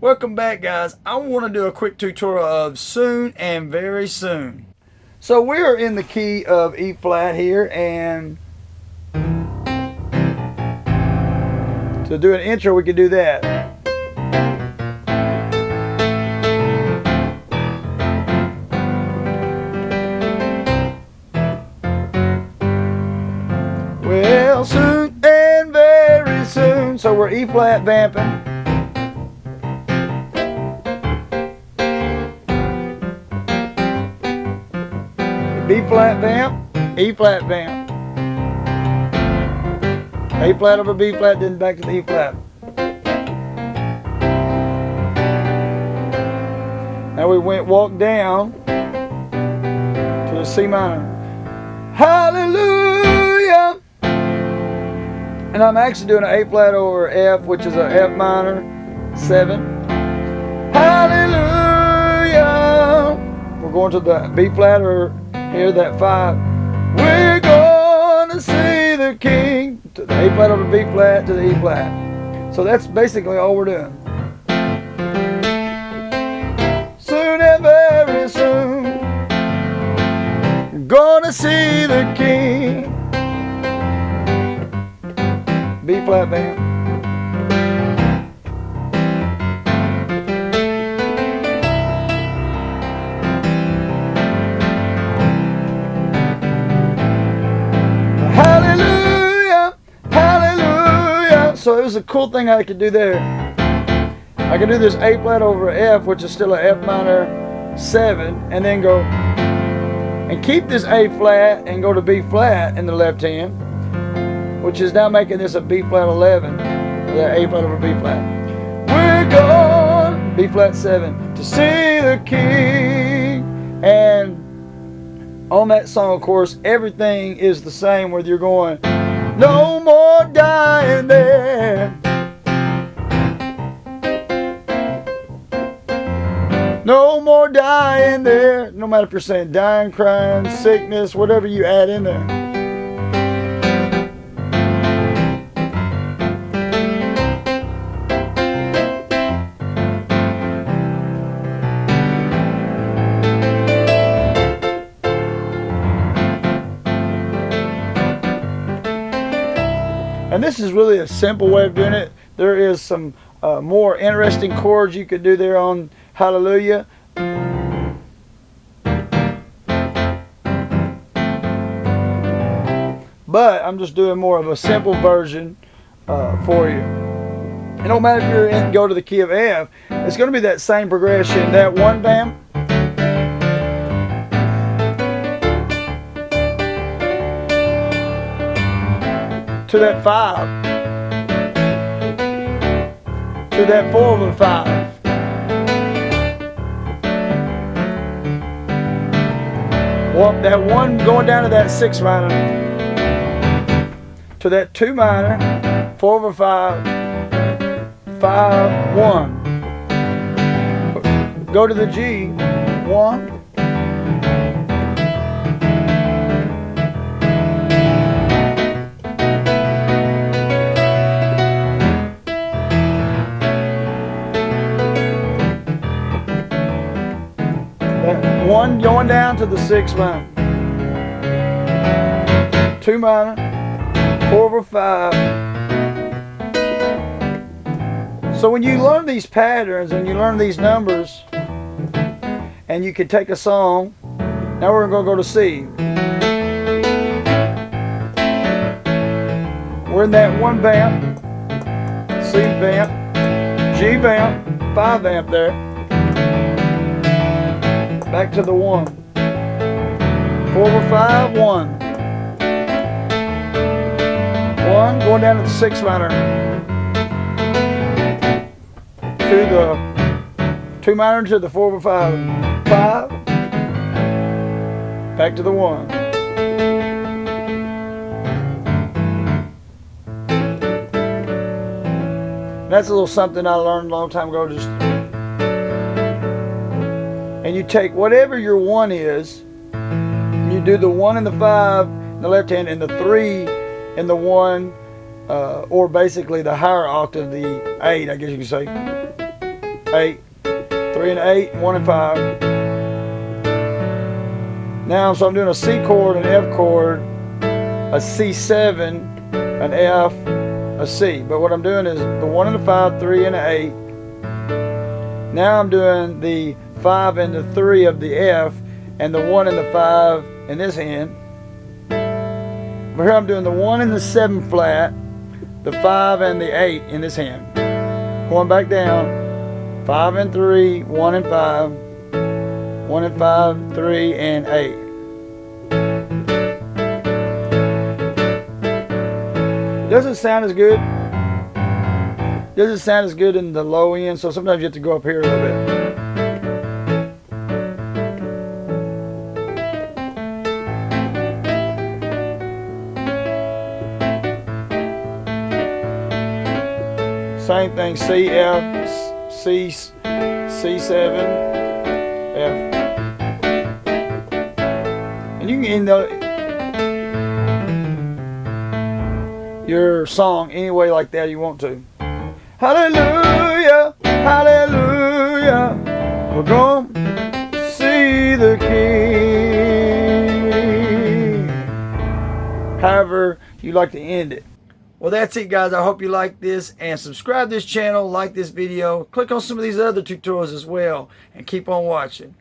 Welcome back, guys. I want to do a quick tutorial of soon and very soon. So we are in the key of E flat here, and to do an intro we could do that. Well, soon and very soon. So we're E flat vamping. B flat vamp, E flat vamp. A flat over B flat, then back to the E flat. Now we walk down to the C minor. Hallelujah! And I'm actually doing an A flat over F, which is a F minor 7. Hallelujah! We're going to the B flat or here, that 5. We're gonna see the King. To the A flat over B flat to the E flat. So that's basically all we're doing. Soon and very soon, gonna see the King. B flat vamp. So it was a cool thing I could do there. I could do this A flat over F, which is still a F minor 7, and then go and keep this A flat and go to B flat in the left hand, which is now making this a B flat 11, the A flat over B flat. We're going B flat 7 to see the King. And on that song, of course, everything is the same, whether you're going no more dying there. No more dying there. No matter if you're saying dying, crying, sickness, whatever you add in there. And this is really a simple way of doing it. There is some more interesting chords you could do there on Hallelujah. But I'm just doing more of a simple version for you. It don't matter if you're in, go to the key of F. It's going to be that same progression. That one vamp. To that 5, to that 4 over 5, well, that 1 going down to that 6 minor, to that 2 minor, 4 over 5, 5, 1, go to the G, 1, one going down to the 6 minor, 2 minor, 4 over 5. So when you learn these patterns and you learn these numbers, and you can take a song. Now we're going to go to C. We're in that 1 vamp, C vamp, G vamp, 5 vamp there. Back to the 1. 4 over 5, 1. 1, going down to the 6 minor. To the 2 minor to the 4 over 5. 5. Back to the 1. That's a little something I learned a long time ago. And you take whatever your 1 is, and you do the 1 and the 5 in the left hand and the 3 and the 1, or basically the higher octave, the 8, I guess you could say. 8, 3 and 8, 1 and 5. Now, so I'm doing a C chord, an F chord, a C7, an F, a C. But what I'm doing is the 1 and the 5, 3 and the 8. Now I'm doing the 5 and the 3 of the F, and the 1 and the 5 in this hand. But here I'm doing the 1 and the 7 flat, the 5 and the 8 in this hand. Going back down, 5 and 3, 1 and 5, 1 and 5, 3 and 8. Doesn't sound as good. Doesn't sound as good in the low end, so sometimes you have to go up here a little bit. Same thing, C, F, C, C7, F. And you can end your song any way like that you want to. Hallelujah, hallelujah, we're going to see the King. However you like to end it. Well, that's it, guys. I hope you like this, and subscribe to this channel, like this video, click on some of these other tutorials as well, and keep on watching.